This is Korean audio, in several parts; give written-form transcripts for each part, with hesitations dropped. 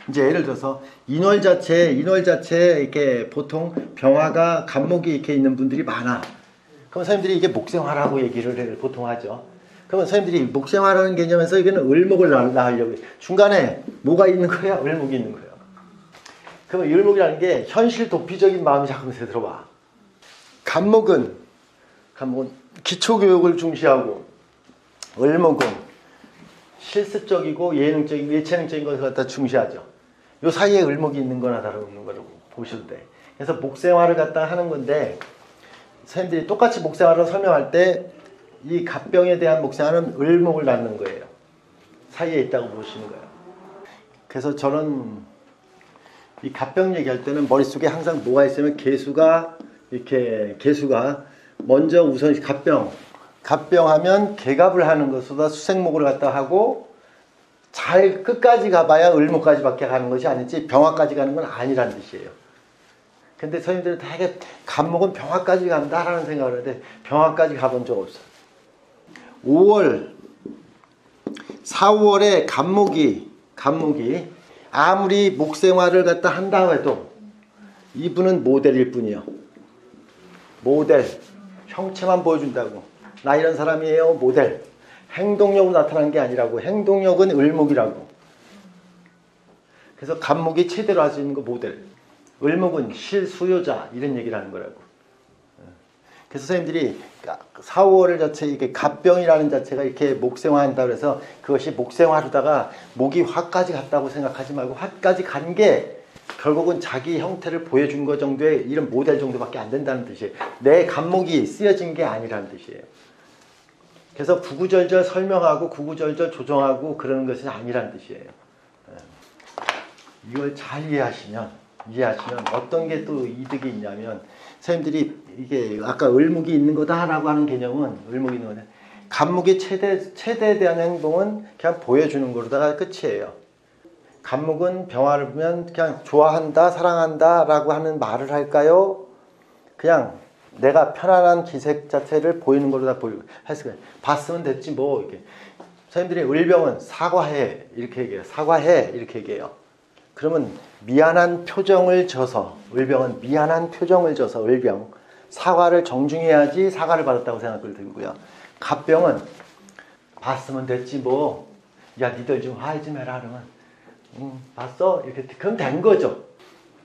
이제 예를 들어서 인월 자체에 이렇게 보통 병화가 간목이 이렇게 있는 분들이 많아. 그럼 선생님들이 이게 목생화라고 얘기를 보통 하죠. 그러면 선생님들이 목생화라는 개념에서 이거는 을목을 낳으려고 해요. 중간에 뭐가 있는 거야? 을목이 있는 거예요. 그러면 을목이라는 게 현실 도피적인 마음이 자꾸 들어와. 간목은 기초교육을 중시하고, 을목은 실습적이고 예능적이고 예체능적인 것을 갖다 중시하죠. 요 사이에 을목이 있는 거나 다름없는 거라고 보셔도 돼. 그래서 목생화를 갖다 하는 건데, 선생님들이 똑같이 목생화를 설명할 때 이 갑병에 대한 목생화는 을목을 낳는 거예요. 사이에 있다고 보시는 거예요. 그래서 저는 이 갑병 얘기할 때는 머릿속에 항상 뭐가 있으면 개수가 먼저 우선 갑병하면 개갑을 하는 것보다 수생목을 갖다 하고, 잘 끝까지 가봐야 을목까지밖에 가는 것이 아니지 병화까지 가는 건 아니란 뜻이에요. 근데 선생님들은 되게 갑목은 병화까지 간다라는 생각을 하는데 병화까지 가본 적 없어요. 5월, 4, 5월에 갑목이 아무리 목생화를 갖다 한다 해도 이분은 모델일 뿐이에요. 모델, 형체만 보여준다고. 나 이런 사람이에요. 모델. 행동력으로 나타나는 게 아니라고. 행동력은 을목이라고. 그래서 갑목이 최대로 할 수 있는 거 모델. 을목은 실수요자 이런 얘기를 하는 거라고. 그래서 선생님들이 4, 5월 자체 이게 갑병이라는 자체가 이렇게 목생화한다 그래서 그것이 목생화로다가 목이 화까지 갔다고 생각하지 말고, 화까지 간 게 결국은 자기 형태를 보여준 것 정도의 이런 모델 정도밖에 안 된다는 뜻이에요. 내 갑목이 쓰여진 게 아니라는 뜻이에요. 그래서 구구절절 설명하고 구구절절 조정하고 그러는 것이 아니라는 뜻이에요. 이걸 잘 이해하시면 어떤 게 또 이득이 있냐면, 선생님들이 이게 아까 을목이 있는 거다라고 하는 개념은, 을목이 있는 거다. 갑목의 최대에 대한 행동은 그냥 보여주는 거로다가 끝이에요. 갑목은 병화를 보면 그냥 좋아한다, 사랑한다 라고 하는 말을 할까요? 그냥 내가 편안한 기색 자체를 보이는 걸로 다 했을 거예요. 봤으면 됐지 뭐. 이렇게. 선생님들이 을병은 사과해 이렇게 얘기해요. 사과해 이렇게 얘기해요. 그러면 미안한 표정을 져서, 을병은 미안한 표정을 져서 을병, 사과를 정중해야지 사과를 받았다고 생각을 들고요. 갑병은 봤으면 됐지 뭐. 야 니들 좀 화해 좀 해라 그러면 봤어? 이렇게 그럼 된 거죠.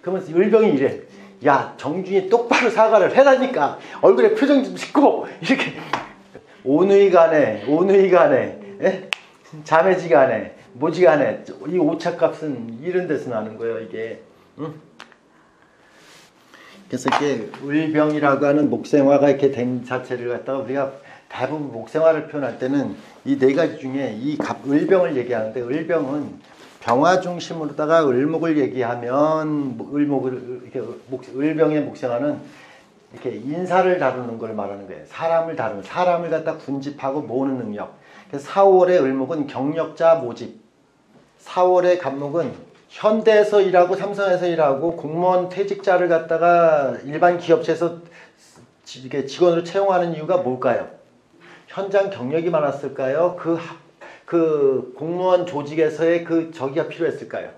그러면 을병이 이래. 야 정중히 똑바로 사과를 해라니까 얼굴에 표정 좀 짓고 이렇게 오누이간에 자매지간에 모지간에 이 오차값은 이런 데서 나는 거예요 이게. 그래서 이게 을병이라고 하는 목생화가 이렇게 된 자체를 갖다가 우리가 대부분 목생화를 표현할 때는 이 네 가지 중에 이 을병을 얘기하는데, 을병은 병화 중심으로다가 을목을 얘기하면 을병의 목생화는 이렇게 인사를 다루는 걸 말하는 거예요. 사람을 갖다 군집하고 모으는 능력. 그래서 4, 5월의 을목은 경력자 모집. 4, 5월의 갑목은 현대에서 일하고 삼성에서 일하고 공무원 퇴직자를 갖다가 일반 기업체에서 직원으로 채용하는 이유가 뭘까요? 현장 경력이 많았을까요? 그 공무원 조직에서의 저기가 필요했을까요?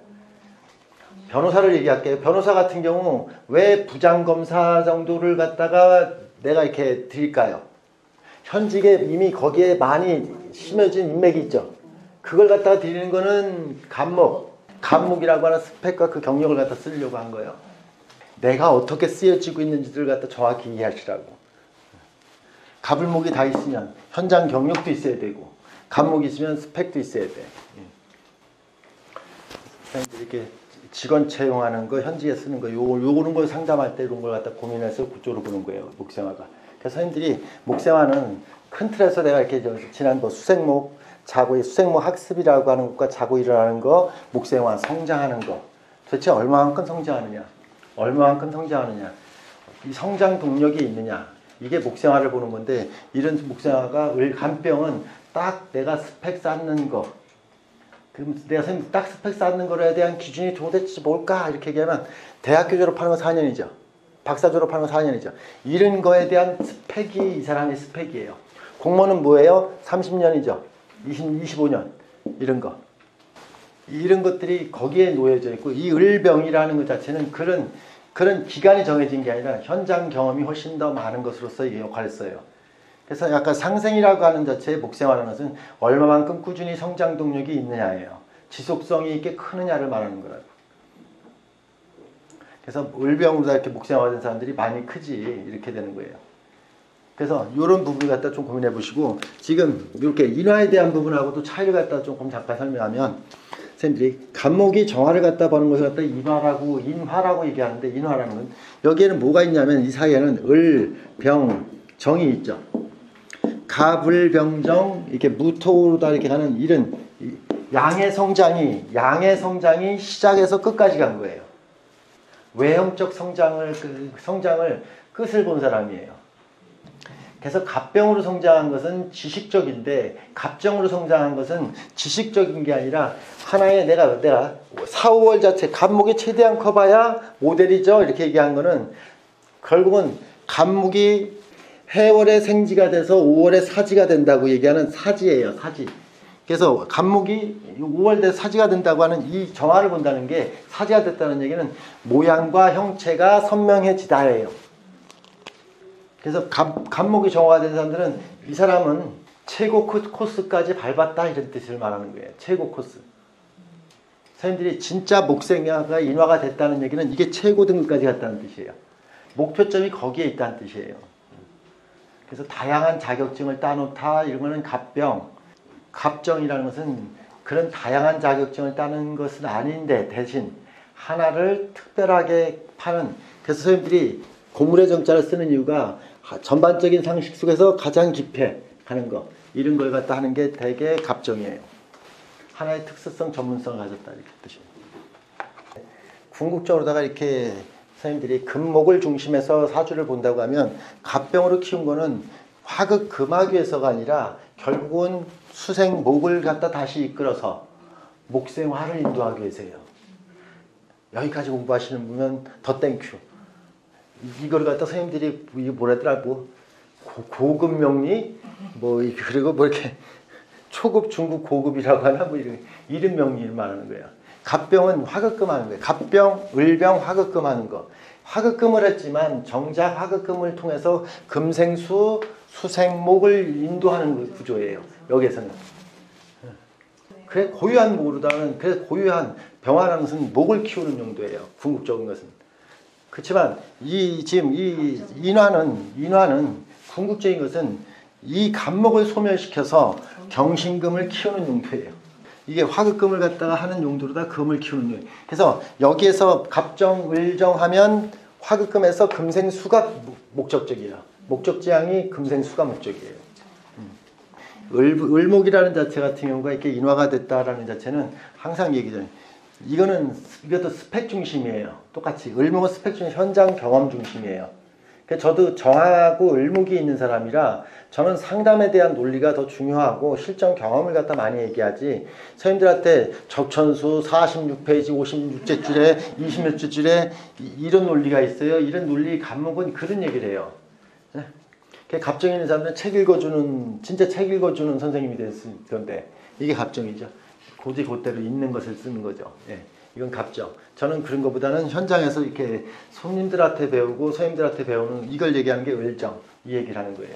변호사를 얘기할게요. 변호사 같은 경우 왜 부장검사 정도를 갖다가 내가 이렇게 드릴까요? 현직에 이미 거기에 많이 심어진 인맥이 있죠. 그걸 갖다가 드리는 거는 간목이라고 하는 스펙과 그 경력을 갖다 쓰려고 한 거예요. 내가 어떻게 쓰여지고 있는지를 갖다 정확히 이해하시라고. 갑을목이 다 있으면 현장 경력도 있어야 되고, 간목이 있으면 스펙도 있어야 돼. 이렇게 직원 채용하는 거, 현직에 쓰는 거, 요런 걸 상담할 때 이런 걸 갖다 고민해서 그쪽으로 보는 거예요, 목생화가. 그래서 선생님들이 목생화는 큰 틀에서 내가 이렇게 지난 수생목, 자고의 수생목 학습이라고 하는 것과 자고 일어나는 거, 목생화 성장하는 거. 도대체 얼마만큼 성장하느냐? 이 성장 동력이 있느냐? 이게 목생화를 보는 건데, 이런 목생화가 간병은 딱 내가 스펙 쌓는 거. 그럼 내가 선생님 딱 스펙 쌓는 거에 대한 기준이 도대체 뭘까? 이렇게 얘기하면 대학교 졸업하는 거 4년이죠. 박사 졸업하는 거 4년이죠. 이런 거에 대한 스펙이 이 사람의 스펙이에요. 공무원은 뭐예요? 30년이죠. 25년 이런 거. 이런 것들이 거기에 놓여져 있고, 이 을병이라는 것 자체는 그런 기간이 정해진 게 아니라 현장 경험이 훨씬 더 많은 것으로서 이 역할을 써요. 그래서 약간 상생이라고 하는 자체의 목생화라는 것은 얼마만큼 꾸준히 성장 동력이 있느냐예요. 지속성이 있게 크느냐를 말하는 거라고. 그래서 을병으로 이렇게 목생화가 된 사람들이 많이 크지 이렇게 되는 거예요. 그래서 이런 부분을 갖다 좀 고민해 보시고, 지금 이렇게 인화에 대한 부분하고도 차이를 갖다 조금 잠깐 설명하면, 선생님들이 간목이 정화를 갖다 보는 것을 갖다 인화라고 얘기하는데, 인화라는 건 여기에는 뭐가 있냐면 이 사이에는 을, 병, 정이 있죠. 갑을병정 이렇게 무토로 다 이렇게 가는 이런 양의 성장이 시작해서 끝까지 간 거예요. 외형적 성장을 끝을 본 사람이에요. 그래서 갑병으로 성장한 것은 지식적인데, 갑정으로 성장한 것은 지식적인 게 아니라 하나의 내가 4, 5월 자체 갑목이 최대한 커봐야 모델이죠. 이렇게 얘기한 거는 결국은 갑목이 해월에 생지가 돼서 5월에 사지가 된다고 얘기하는 사지예요. 사지. 그래서 갑목이 5월 돼서 사지가 된다고 하는 이 정화를 본다는 게, 사지가 됐다는 얘기는 모양과 형체가 선명해지다예요. 그래서 갑목이 정화가 된 사람들은 이 사람은 최고 코스까지 밟았다 이런 뜻을 말하는 거예요. 최고 코스. 선생님들이 진짜 목생화가 인화가 됐다는 얘기는 이게 최고 등급까지 갔다는 뜻이에요. 목표점이 거기에 있다는 뜻이에요. 그래서 다양한 자격증을 따놓다 이런 거는 갑병. 갑정이라는 것은 그런 다양한 자격증을 따는 것은 아닌데 대신 하나를 특별하게 파는, 그래서 선생님들이 고물의 정자를 쓰는 이유가 전반적인 상식 속에서 가장 깊게 가는 거, 이런 걸 갖다 하는 게 대개 갑정이에요. 하나의 특수성, 전문성을 가졌다 이렇게 뜻입니다. 궁극적으로다가 이렇게 선생님들이 금목을 중심해서 사주를 본다고 하면, 갑병으로 키운 거는 화극 금하기 위해서가 아니라 결국은 수생 목을 갖다 다시 이끌어서 목생화를 인도하기 위해서예요. 여기까지 공부하시는 분은 더 땡큐. 이걸 갖다 선생님들이 뭐라더라, 고급 명리, 그리고 이렇게 초급, 중급, 고급이라고 하나, 이런 명리를 말하는 거예요. 갑병은 화극금 하는 거예요. 갑병, 을병, 화극금 하는 거. 화극금을 했지만 정작 화극금을 통해서 금생수, 수생목을 인도하는 구조예요. 여기에서는. 그래 고유한 목으로다는, 그래서 고유한 병화라는 것은 목을 키우는 용도예요. 궁극적인 것은. 그렇지만 지금 이 인화는 궁극적인 것은 이 간목을 소멸시켜서 경신금을 키우는 용도예요. 이게 화극금을 갖다가 하는 용도로다 금을 키우는 용도. 그래서 여기에서 갑정, 을정 하면 화극금에서 금생수가 목적적이에요. 목적지향이 금생수가 목적이에요. 을목이라는 자체 같은 경우가 이렇게 인화가 됐다라는 자체는 항상 얘기잖아요. 이것도 스펙 중심이에요. 똑같이 을목은 스펙 중심, 현장 경험 중심이에요. 저도 정하고 을목이 있는 사람이라 저는 상담에 대한 논리가 더 중요하고 실전 경험을 갖다 많이 얘기하지, 선생님들한테 적천수 46페이지 56째 줄에 20몇 줄에 이런 논리가 있어요. 이런 논리 간목은 그런 얘기를 해요. 갑정 있는 사람들은 진짜 책 읽어주는 선생님이 됐는데 이게 갑정이죠. 고지 곧대로 있는 것을 쓰는 거죠. 예, 이건 갑정. 저는 그런 것보다는 현장에서 이렇게 손님들한테 배우고 선생님들한테 배우는 이걸 얘기하는 게 을정, 이 얘기를 하는 거예요.